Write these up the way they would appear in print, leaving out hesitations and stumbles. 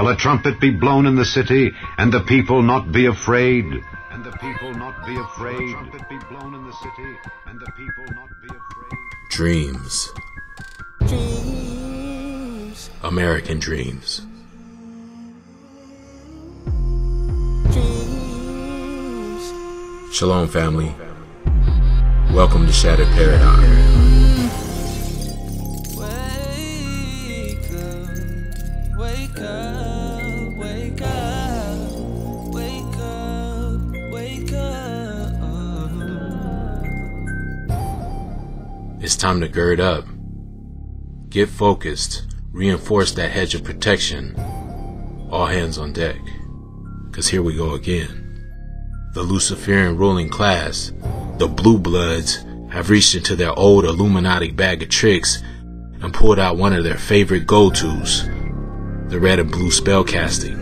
shall a trumpet be blown in the city, and the people not be afraid. And the people not be afraid. Shall a trumpet be blown in the city, and the people not be afraid. Dreams. Dreams. American dreams. Dreams. Shalom, family. Welcome to Shattered Paradigm. Wake up, wake up, wake up, wake up, wake up. It's time to gird up. Get focused. Reinforce that hedge of protection. All hands on deck. 'Cause here we go again. The Luciferian ruling class, the Blue Bloods, have reached into their old Illuminati bag of tricks and pulled out one of their favorite go-tos, the red and blue spellcasting.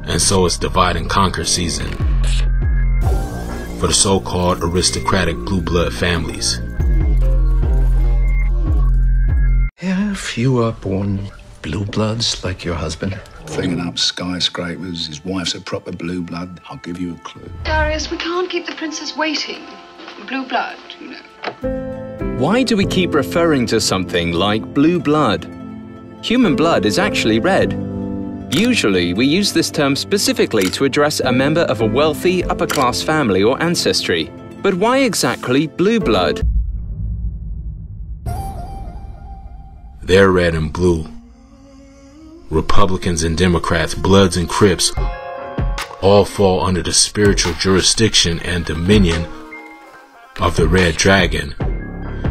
And so it's divide and conquer season for the so-called aristocratic blue blood families. If you were born blue bloods like your husband, Flinging up skyscrapers, his wife's a proper blue blood. I'll give you a clue. Darius, we can't keep the princess waiting. Blue blood, you know. Why do we keep referring to something like blue blood? Human blood is actually red. Usually, we use this term specifically to address a member of a wealthy, upper-class family or ancestry. But why exactly blue blood? They're red and blue. Republicans and Democrats, Bloods and Crips, all fall under the spiritual jurisdiction and dominion of the Red Dragon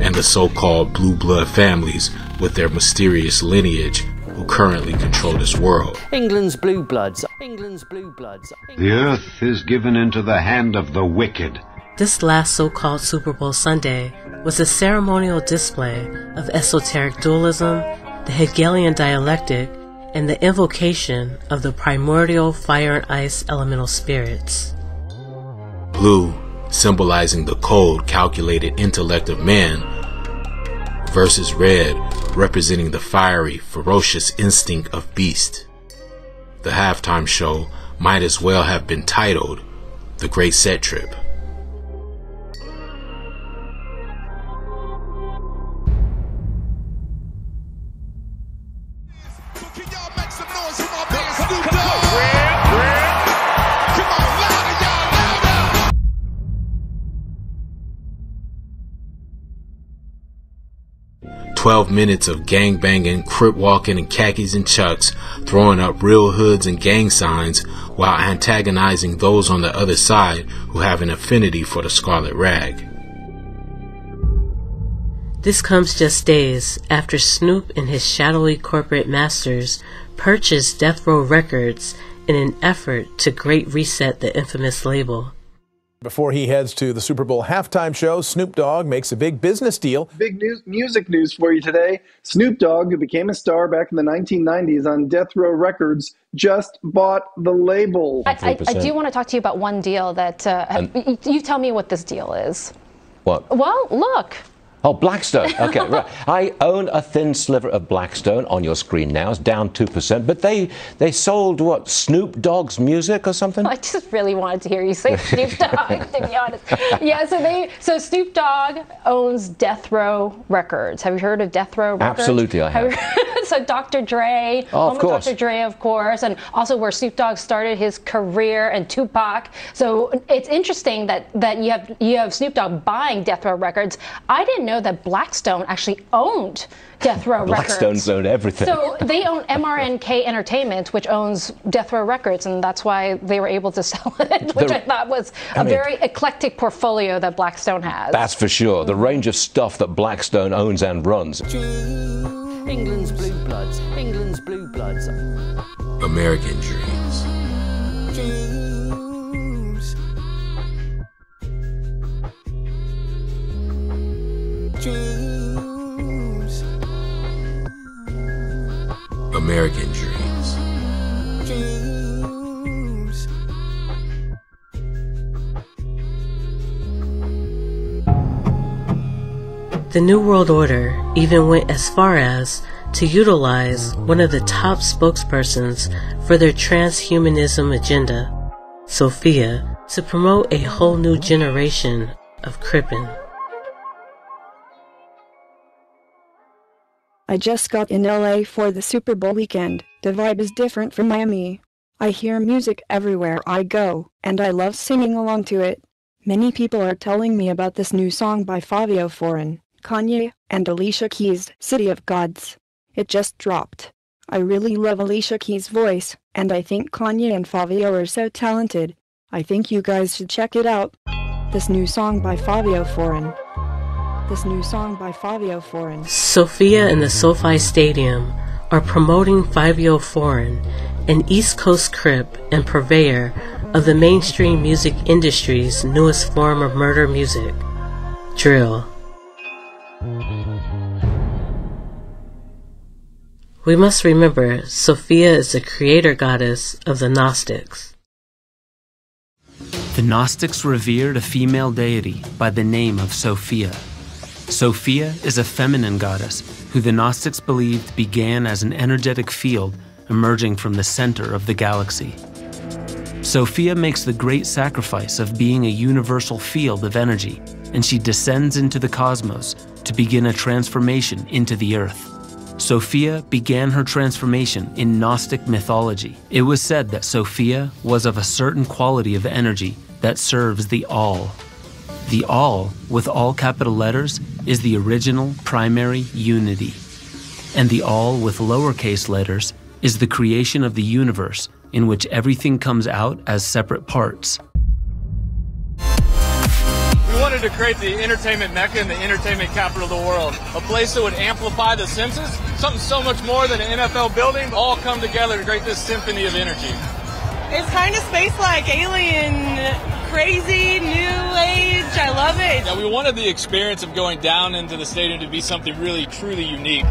and the so-called blue blood families with their mysterious lineage who currently control this world. England's blue bloods. England's blue bloods. The earth is given into the hand of the wicked. This last so-called Super Bowl Sunday was a ceremonial display of esoteric dualism, the Hegelian dialectic, and the invocation of the primordial fire and ice elemental spirits. Blue, symbolizing the cold, calculated intellect of man, versus red, representing the fiery, ferocious instinct of beast. The halftime show might as well have been titled The Great Set Trip. Can y'all make some noise for my man Snoop Dogg? Come on, louder, y'all, louder! 12 minutes of gang-banging, crip-walking, and khakis and chucks, throwing up real hoods and gang signs while antagonizing those on the other side who have an affinity for the scarlet rag. This comes just days after Snoop and his shadowy corporate masters purchased Death Row Records in an effort to great reset the infamous label. Before he heads to the Super Bowl halftime show, Snoop Dogg makes a big business deal. Big music news for you today. Snoop Dogg, who became a star back in the 1990s on Death Row Records, just bought the label. I do want to talk to you about one deal that, you tell me what this deal is. What? Well, look. Oh, Blackstone. Okay, right. I own a thin sliver of Blackstone on your screen now. It's down 2%. But they sold, what, Snoop Dogg's music or something? I just really wanted to hear you say Snoop Dogg, to be honest. Yeah, so Snoop Dogg owns Death Row Records. Have you heard of Death Row Records? Absolutely, I have. So Dr. Dre, of course. Dr. Dre, of course, and also where Snoop Dogg started his career, and Tupac. So it's interesting that you have Snoop Dogg buying Death Row Records. I didn't know that Blackstone actually owned Death Row Records. Blackstone's owned everything. So they own MRNK Entertainment, which owns Death Row Records, and that's why they were able to sell it, which I thought was a very eclectic portfolio that Blackstone has. That's for sure. The range of stuff that Blackstone owns and runs. England's blue bloods. England's blue bloods. American dreams. Dreams. Dreams. American dreams. Dreams. The New World Order even went as far as to utilize one of the top spokespersons for their transhumanism agenda, Sophia, to promote a whole new generation of Crippen. I just got in LA for the Super Bowl weekend. The vibe is different from Miami. I hear music everywhere I go, and I love singing along to it. Many people are telling me about this new song by Fabio Foreign, Kanye, and Alicia Keys, City of Gods. It just dropped. I really love Alicia Keys' voice, and I think Kanye and Fabio are so talented. I think you guys should check it out. This new song by Fabio Foreign. Sophia and the SoFi Stadium are promoting Fabio Foreign, an East Coast Crip and purveyor of the mainstream music industry's newest form of murder music, drill. We must remember Sophia is the creator goddess of the Gnostics. The Gnostics revered a female deity by the name of Sophia. Sophia is a feminine goddess who the Gnostics believed began as an energetic field emerging from the center of the galaxy. Sophia makes the great sacrifice of being a universal field of energy, and she descends into the cosmos to begin a transformation into the earth. Sophia began her transformation in Gnostic mythology. It was said that Sophia was of a certain quality of energy that serves the All. The All, with all capital letters, is the original primary unity. And the All with lowercase letters is the creation of the universe in which everything comes out as separate parts. We wanted to create the entertainment mecca and the entertainment capital of the world. A place that would amplify the senses, something so much more than an NFL building, all come together to create this symphony of energy. It's kind of space-like, alien, crazy, new age. I love it. Yeah, we wanted the experience of going down into the stadium to be something really, truly unique.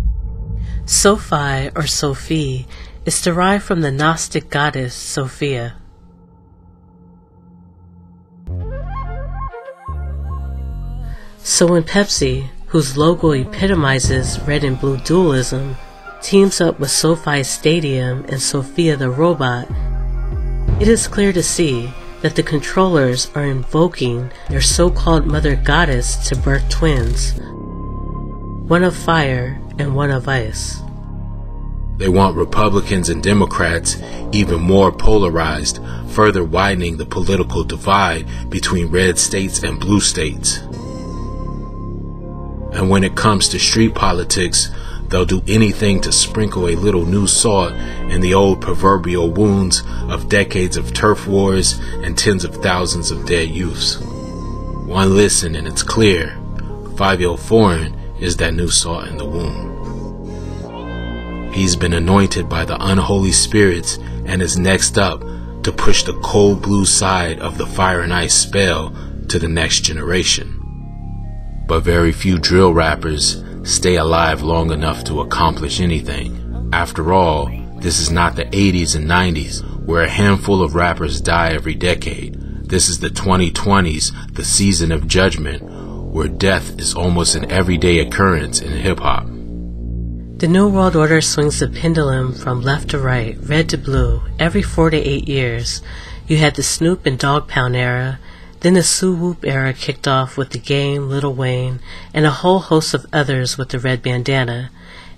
SoFi or Sophie is derived from the Gnostic goddess Sophia. So when Pepsi, whose logo epitomizes red and blue dualism, teams up with SoFi Stadium and Sophia the robot, it is clear to see that the controllers are invoking their so-called mother goddess to birth twins, one of fire and one of ice. They want Republicans and Democrats even more polarized, further widening the political divide between red states and blue states. And when it comes to street politics, they'll do anything to sprinkle a little new salt in the old proverbial wounds of decades of turf wars and tens of thousands of dead youths. One listen and it's clear, Fabio Foreign is that new salt in the wound. He's been anointed by the unholy spirits and is next up to push the cold blue side of the fire and ice spell to the next generation. But very few drill rappers stay alive long enough to accomplish anything. After all, this is not the 80s and 90s, where a handful of rappers die every decade. This is the 2020s, the season of judgment, where death is almost an everyday occurrence in hip-hop. The New World Order swings the pendulum from left to right, red to blue, every 4 to 8 years. You had the Snoop and Dogg Pound era, then the Sue Whoop era kicked off with The Game, Lil Wayne, and a whole host of others with the red bandana.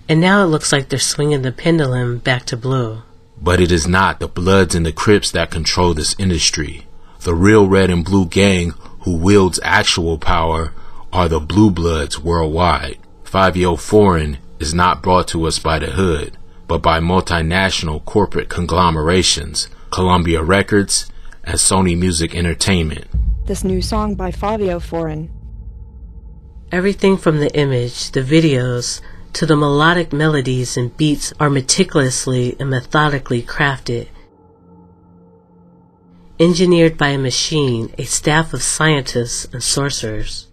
And now it looks like they're swinging the pendulum back to blue. But it is not the Bloods and the Crips that control this industry. The real red and blue gang who wields actual power are the Blue Bloods worldwide. Fabio Foreign is not brought to us by the hood, but by multinational corporate conglomerations, Columbia Records and Sony Music Entertainment. This new song by Fabio Foreign. Everything from the image, the videos, to the melodic melodies and beats are meticulously and methodically crafted. Engineered by a machine, a staff of scientists and sorcerers.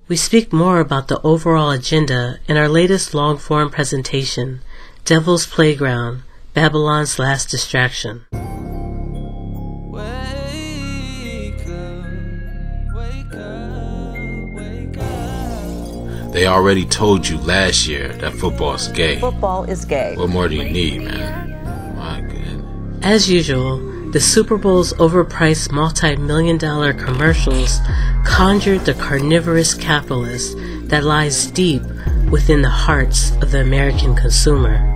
We speak more about the overall agenda in our latest long-form presentation, Devil's Playground, Babylon's Last Distraction. They already told you last year that football's gay. Football is gay. What more do you need, man? My goodness. As usual, the Super Bowl's overpriced multi-million-dollar commercials conjured the carnivorous capitalist that lies deep within the hearts of the American consumer.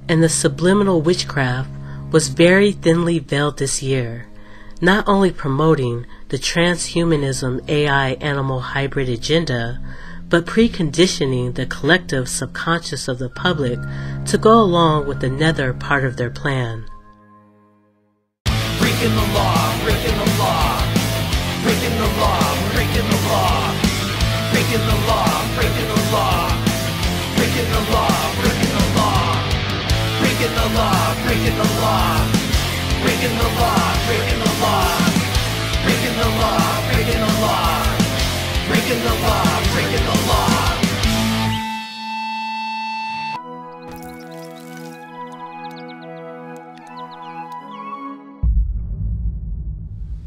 And the subliminal witchcraft was very thinly veiled this year, not only promoting the transhumanism AI animal hybrid agenda, but preconditioning the collective subconscious of the public to go along with the nether part of their plan. Breaking the law, breaking the law, breaking the law, breaking the law, breaking the law, breaking the law, breaking the law, breaking the law, breaking the law, breaking the law, breaking the law, breaking the law, breaking the law, breaking the law, breaking the law, breaking the law.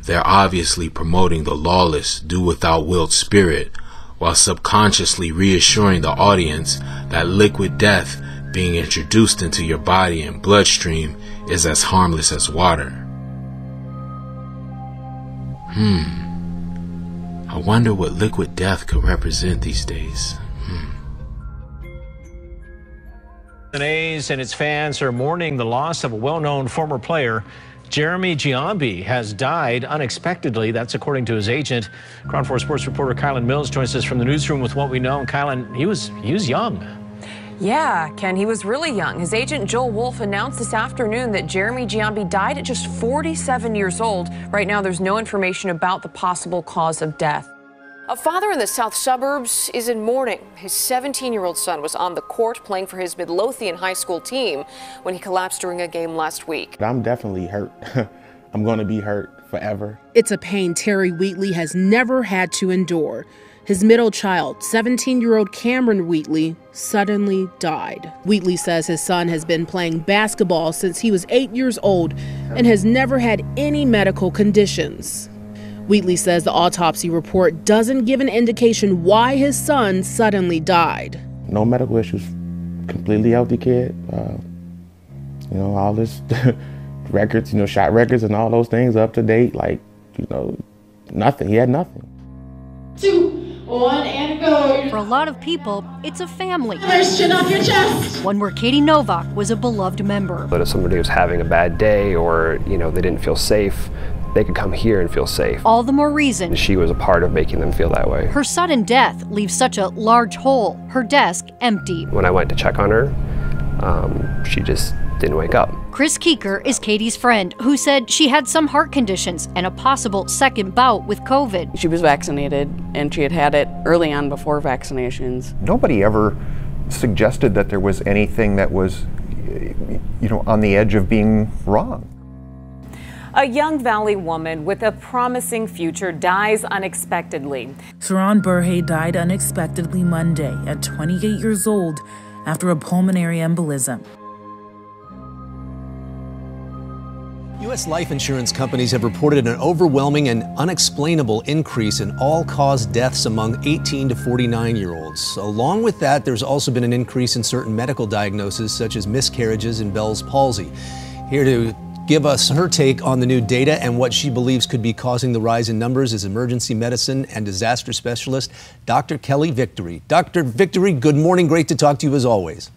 They're obviously promoting the lawless, do-without-willed spirit, while subconsciously reassuring the audience that liquid death being introduced into your body and bloodstream is as harmless as water. I wonder what liquid death could represent these days. The A's and its fans are mourning the loss of a well-known former player. Jeremy Giambi has died unexpectedly. That's according to his agent. Ground Force Sports reporter Kylan Mills joins us from the newsroom with what we know. And Kylan, he was young. Yeah, Ken, he was really young. His agent Joel Wolf announced this afternoon that Jeremy Giambi died at just 47 years old. Right now, there's no information about the possible cause of death. A father in the south suburbs is in mourning. His 17-year-old son was on the court playing for his Midlothian high school team when he collapsed during a game last week. I'm definitely hurt. I'm going to be hurt forever. It's a pain Terry Wheatley has never had to endure. His middle child, 17-year-old Cameron Wheatley, suddenly died. Wheatley says his son has been playing basketball since he was 8 years old and has never had any medical conditions. Wheatley says the autopsy report doesn't give an indication why his son suddenly died. No medical issues, completely healthy kid. All his records, shot records and all those things up to date, nothing. He had nothing. 2, 1, and go. For a lot of people, it's a family. Chin off your chest. One where Katie Novak was a beloved member. But if somebody was having a bad day or, they didn't feel safe, they could come here and feel safe. All the more reason She was a part of making them feel that way. her sudden death leaves such a large hole, her desk empty. When I went to check on her, she just didn't wake up. Chris Keeker is Katie's friend who said she had some heart conditions and a possible second bout with COVID. She was vaccinated and she had it early on before vaccinations. Nobody ever suggested that there was anything that was, on the edge of being wrong. A young Valley woman with a promising future dies unexpectedly. Sharon Burhay died unexpectedly Monday at 28 years old after a pulmonary embolism. U.S. life insurance companies have reported an overwhelming and unexplainable increase in all-cause deaths among 18 to 49-year-olds. Along with that, there's also been an increase in certain medical diagnoses, such as miscarriages and Bell's palsy. Here to give us her take on the new data and what she believes could be causing the rise in numbers is emergency medicine and disaster specialist Dr. Kelly Victory. Dr. Victory, good morning. Great to talk to you as always.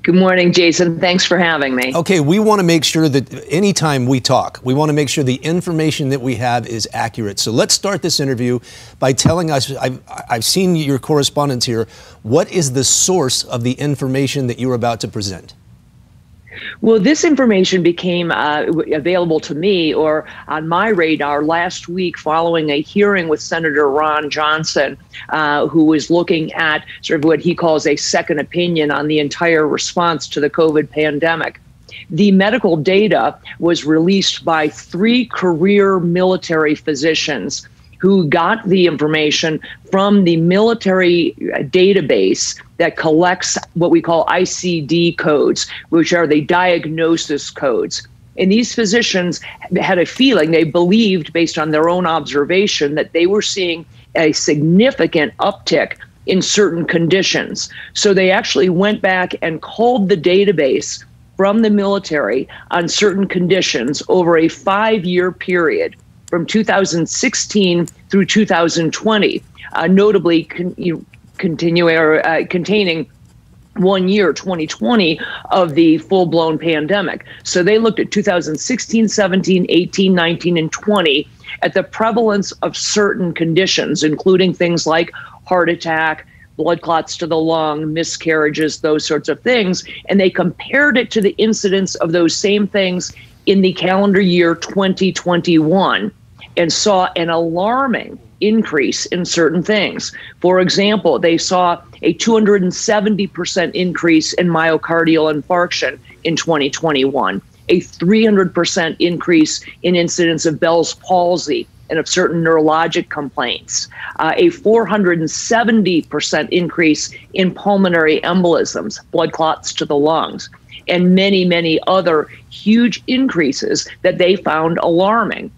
Good morning, Jason. Thanks for having me. Okay, we want to make sure that anytime we talk, we want to make sure the information that we have is accurate. So let's start this interview by telling us, I've seen your correspondence here, what is the source of the information that you're about to present? Well, this information became available to me or on my radar last week following a hearing with Senator Ron Johnson, who was looking at sort of what he calls a second opinion on the entire response to the COVID pandemic. The medical data was released by 3 career military physicians who got the information from the military database that collects what we call ICD codes, which are the diagnosis codes. And these physicians had a feeling, they believed based on their own observation, that they were seeing a significant uptick in certain conditions. So they actually went back and culled the database from the military on certain conditions over a 5-year period from 2016 through 2020, notably containing 1 year, 2020, of the full-blown pandemic. So they looked at 2016, 17, 18, 19, and 20 at the prevalence of certain conditions, including things like heart attack, blood clots to the lung, miscarriages, those sorts of things. And they compared it to the incidence of those same things in the calendar year 2021 and saw an alarming increase in certain things. For example, they saw a 270% increase in myocardial infarction in 2021, a 300% increase in incidence of Bell's palsy and of certain neurologic complaints, a 470% increase in pulmonary embolisms, blood clots to the lungs, and many, many other huge increases that they found alarming.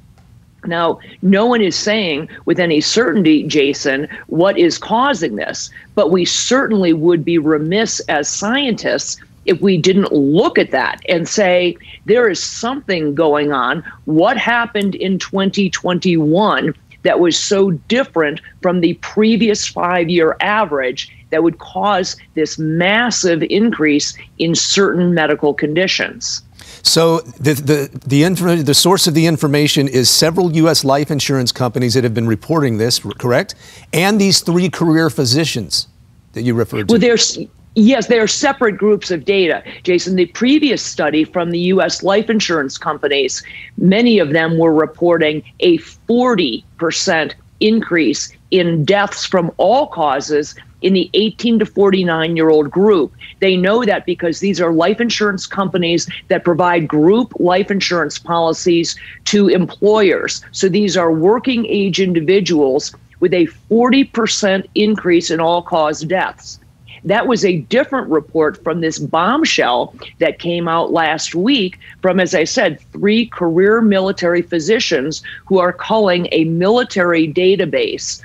Now, no one is saying with any certainty, Jason, what is causing this, but we certainly would be remiss as scientists if we didn't look at that and say, there is something going on. What happened in 2021 that was so different from the previous 5-year average that would cause this massive increase in certain medical conditions? So the source of the information is several U.S. life insurance companies that have been reporting this, correct? And these 3 career physicians that you referred to. Well, yes, they are separate groups of data, Jason. The previous study from the U.S. life insurance companies, many of them were reporting a 40% increase in deaths from all causes in the 18 to 49-year-old group. They know that because these are life insurance companies that provide group life insurance policies to employers. So these are working age individuals with a 40% increase in all-cause deaths. That was a different report from this bombshell that came out last week from, as I said, 3 career military physicians who are culling a military database.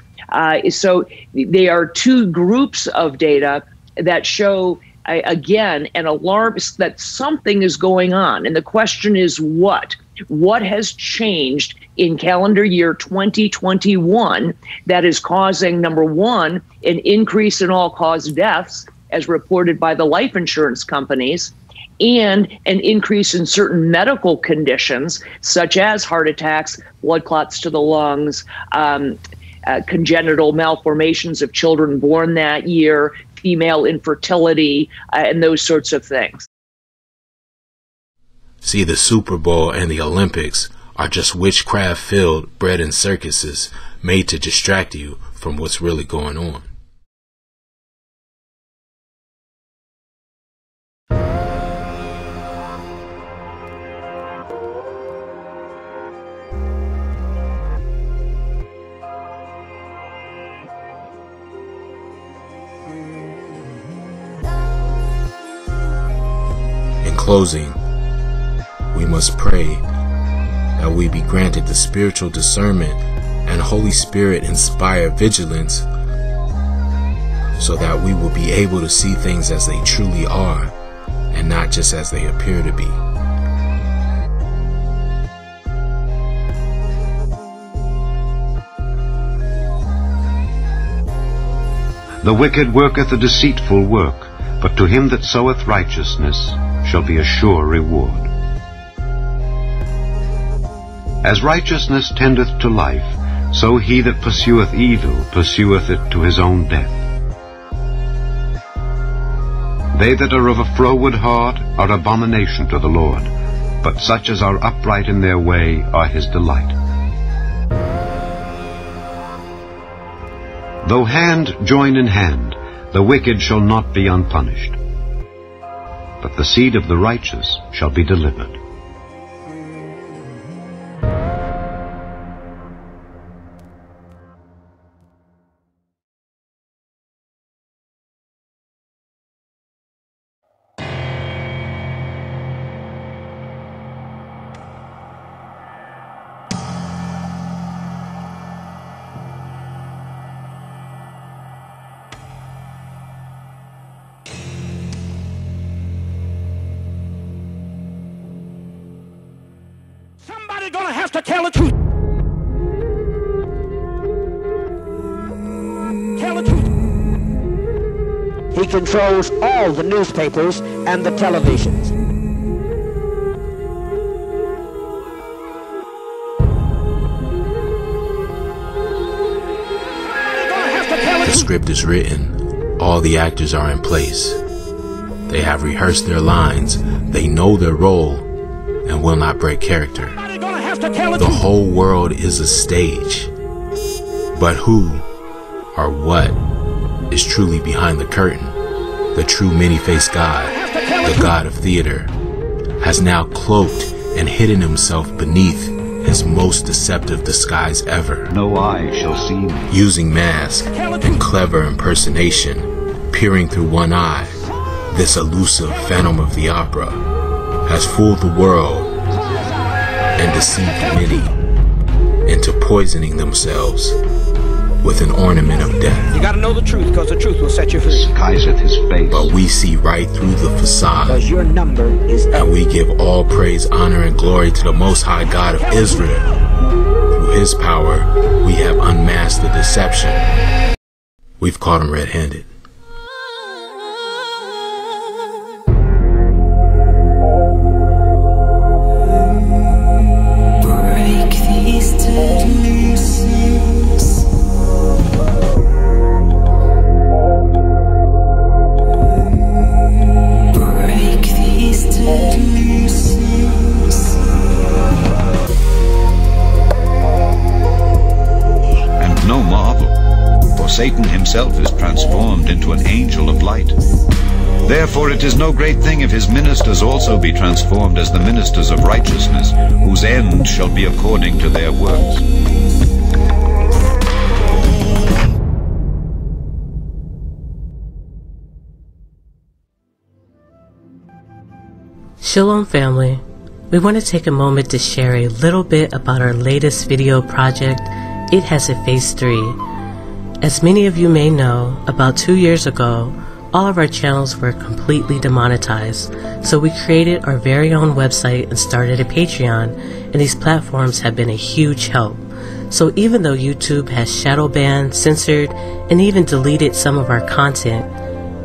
So they are 2 groups of data that show, again, an alarm that something is going on. And the question is what? What has changed in calendar year 2021 that is causing, number one, an increase in all-cause deaths, as reported by the life insurance companies, and an increase in certain medical conditions, such as heart attacks, blood clots to the lungs, congenital malformations of children born that year, female infertility, and those sorts of things. See, the Super Bowl and the Olympics are just witchcraft-filled bread and circuses made to distract you from what's really going on. In closing, we must pray that we be granted the spiritual discernment and Holy Spirit inspired vigilance so that we will be able to see things as they truly are and not just as they appear to be. The wicked worketh a deceitful work, but to him that soweth righteousness shall be a sure reward. As righteousness tendeth to life, so he that pursueth evil pursueth it to his own death. They that are of a froward heart are abomination to the Lord, but such as are upright in their way are his delight. Though hand join in hand, the wicked shall not be unpunished, but the seed of the righteous shall be delivered. Somebody's gonna have to tell the truth. Tell the truth. He controls all the newspapers and the televisions. The script is written. All the actors are in place. They have rehearsed their lines. They know their role and will not break character. The whole world is a stage. But who or what is truly behind the curtain? The true many-faced God, the God of theater, has now cloaked and hidden himself beneath his most deceptive disguise ever. No eye shall see me. Using mask and clever impersonation, peering through one eye, this elusive phantom of the opera has fooled the world and deceived many into poisoning themselves with an ornament of death. You gotta know the truth, because the truth will set you free. Disguiseth his face. But we see right through the facade. Because your number is up. And we give all praise, honor, and glory to the Most High God of Israel. Through his power, we have unmasked the deception. We've caught him red-handed. Break these delusions. Break these delusions. And no marvel, for Satan himself is transformed into an angel of light. Therefore it is no great thing if his ministers also be transformed as the ministers of righteousness, whose end shall be according to their works. Shalom family, we want to take a moment to share a little bit about our latest video project, It Has a Face 3. As many of you may know, about 2 years ago, all of our channels were completely demonetized, so we created our very own website and started a Patreon, and these platforms have been a huge help. So even though YouTube has shadow banned, censored, and even deleted some of our content,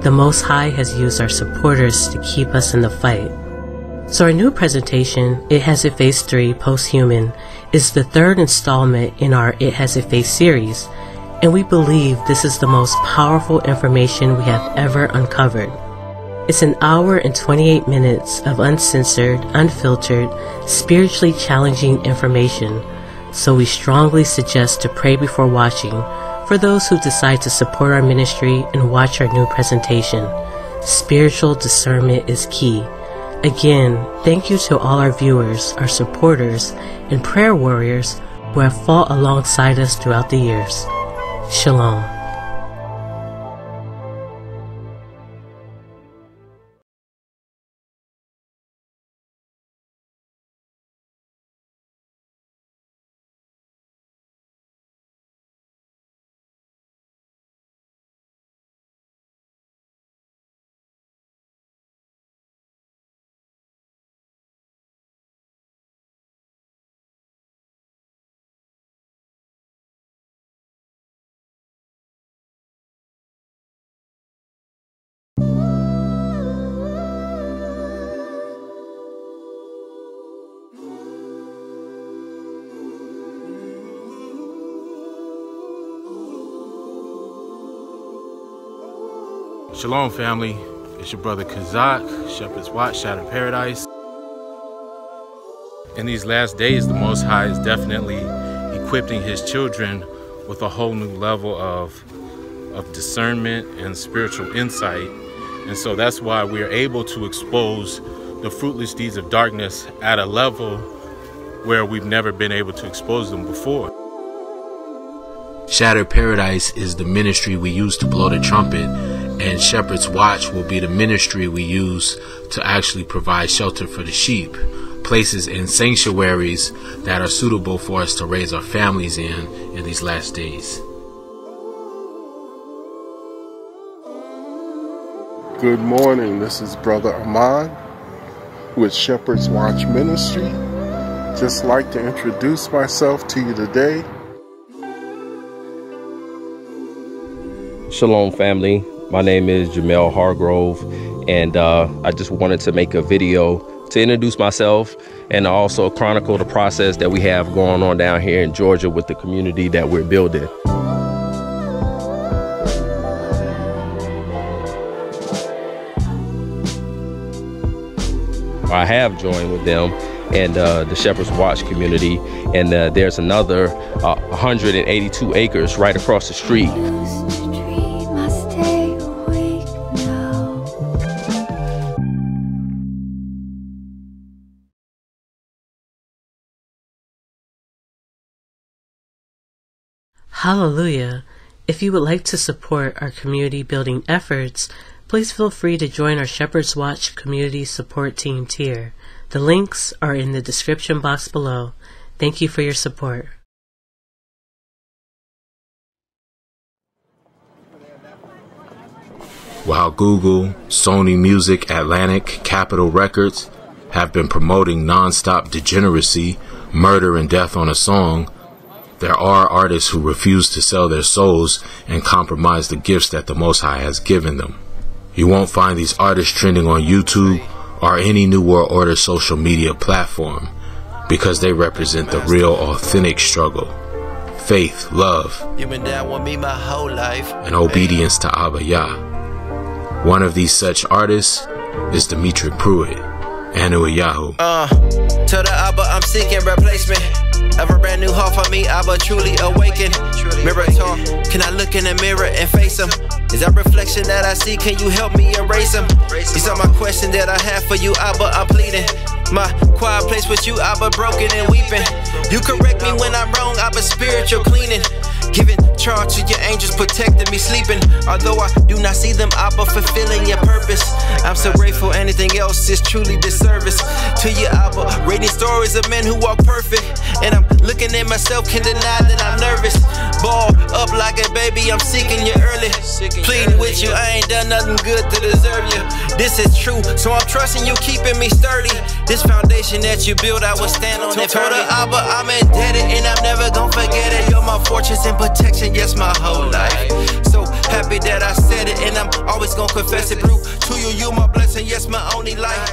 the Most High has used our supporters to keep us in the fight. So our new presentation, It Has a Face 3 Posthuman, is the third installment in our It Has a Face series, and we believe this is the most powerful information we have ever uncovered. It's an hour and 28 minutes of uncensored, unfiltered, spiritually challenging information, so we strongly suggest to pray before watching for those who decide to support our ministry and watch our new presentation. Spiritual discernment is key. Again, thank you to all our viewers, our supporters, and prayer warriors who have fought alongside us throughout the years. Shalom. Shalom family, it's your brother Kazak, Shepherd's Watch, Shattered Paradise. In these last days, the Most High is definitely equipping his children with a whole new level of discernment and spiritual insight. And so that's why we're able to expose the fruitless deeds of darkness at a level where we've never been able to expose them before. Shattered Paradise is the ministry we use to blow the trumpet, and Shepherd's Watch will be the ministry we use to actually provide shelter for the sheep, places and sanctuaries that are suitable for us to raise our families in these last days. Good morning, this is Brother Ahmad with Shepherd's Watch Ministry, just like to introduce myself to you today. Shalom family, my name is Jamel Hargrove, and I just wanted to make a video to introduce myself and also chronicle the process that we have going on down here in Georgia with the community that we're building. I have joined with them and the Shepherd's Watch community, and there's another 182 acres right across the street. Hallelujah! If you would like to support our community building efforts, please feel free to join our Shepherd's Watch Community Support Team tier. The links are in the description box below. Thank you for your support. While Google, Sony Music, Atlantic, Capitol Records have been promoting non-stop degeneracy, murder, and death on a song, there are artists who refuse to sell their souls and compromise the gifts that the Most High has given them. You won't find these artists trending on YouTube or any New World Order social media platform because they represent the real, authentic struggle. Faith, love, and obedience to Abba Yah. One of these such artists is Dimitri Pruitt, Anuiyahu. Tell the Abba I'm seeking replacement. Ever brand new heart for me, Abba truly awakened. Mirror talk, can I look in the mirror and face him? Is that reflection that I see, can you help me erase him? These are my questions that I have for you, Abba, I'm pleading. My quiet place with you, Abba, broken and weeping. You correct me when I'm wrong, Abba, spiritual cleaning. Giving charge to your angels, protecting me sleeping. Although I do not see them, Abba, fulfilling your purpose. I'm so grateful, anything else is truly disservice to you, Abba. Reading stories of men who walk perfect, and I'm looking at myself, can deny that I'm nervous. Ball up like a baby, I'm seeking you early. Pleading with you, I ain't done nothing good to deserve you. This is true, so I'm trusting you, keeping me sturdy. This foundation that you build, I will stand on it. Told her, Abba, I'm indebted, and I'm never gonna forget it. You're my fortress and protection, yes, my whole life. So happy that I said it, and I'm always gonna confess it. Through to you, you my blessing, yes, my only life.